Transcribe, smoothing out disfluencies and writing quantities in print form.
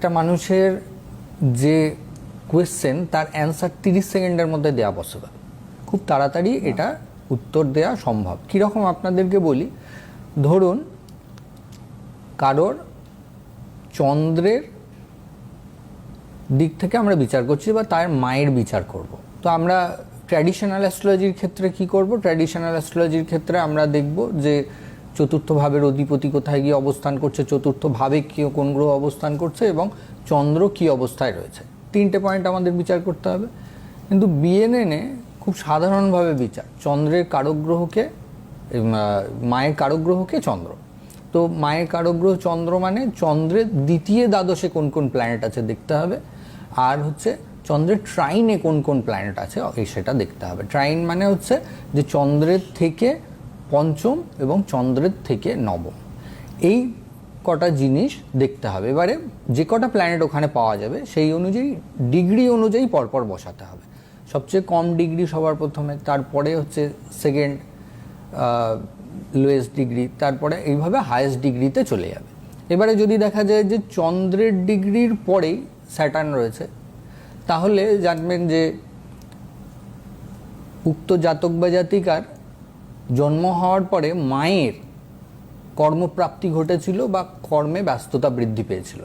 একটা মানুষের যে কোয়েশ্চেন তার অ্যান্সার 30 সেকেন্ডের মধ্যে দেওয়া পসিবল, খুব তাড়াতাড়ি এটা উত্তর দেওয়া সম্ভব। কীরকম আপনাদেরকে বলি, ধরুন কারোর চন্দ্রের দিক থেকে আমরা বিচার করছি বা তার মায়ের বিচার করব। তো আমরা ট্র্যাডিশনাল অ্যাস্ট্রোলজির ক্ষেত্রে কি করব? ট্র্যাডিশনাল অ্যাস্ট্রোলজির ক্ষেত্রে আমরা দেখব যে চতুর্থ ভাবের অধিপতি কোথায় গিয়ে অবস্থান করছে, চতুর্থ ভাবে কোন গ্রহ অবস্থান করছে এবং চন্দ্র কি অবস্থায় রয়েছে, 3টে পয়েন্ট আমাদের বিচার করতে হবে। কিন্তু বিএনএনে খুব সাধারণভাবে বিচার, চন্দ্রের কারক গ্রহকে, মায়ের কারক গ্রহকে চন্দ্র। তো মায়ের কারক গ্রহ চন্দ্র মানে চন্দ্রের দ্বিতীয় দ্বাদশে কোন কোন প্ল্যানেট আছে দেখতে হবে, আর হচ্ছে চন্দ্রের ট্রাইনে কোন কোন প্ল্যানেট আছে সেটা দেখতে হবে। ট্রাইন মানে হচ্ছে যে চন্দ্রের থেকে পঞ্চম এবং চন্দ্রের থেকে নবম, এই কটা জিনিস দেখতে হবে। এবারে যে কটা প্ল্যানেট ওখানে পাওয়া যাবে সেই অনুযায়ী ডিগ্রি অনুযায়ী পরপর বসাতে হবে। সবচেয়ে কম ডিগ্রি সবার প্রথমে, তারপরে হচ্ছে সেকেন্ড লোয়েস্ট ডিগ্রি, তারপরে এইভাবে হায়েস্ট ডিগ্রিতে চলে যাবে। এবারে যদি দেখা যায় যে চন্দ্রের ডিগ্রির পরেই স্যাটার্ন রয়েছে, তাহলে জানবেন যে উক্ত জাতক বা জাতিকার জন্ম হওয়ার পরে মায়ের কর্মপ্রাপ্তি ঘটেছিল বা কর্মে ব্যস্ততা বৃদ্ধি পেয়েছিল।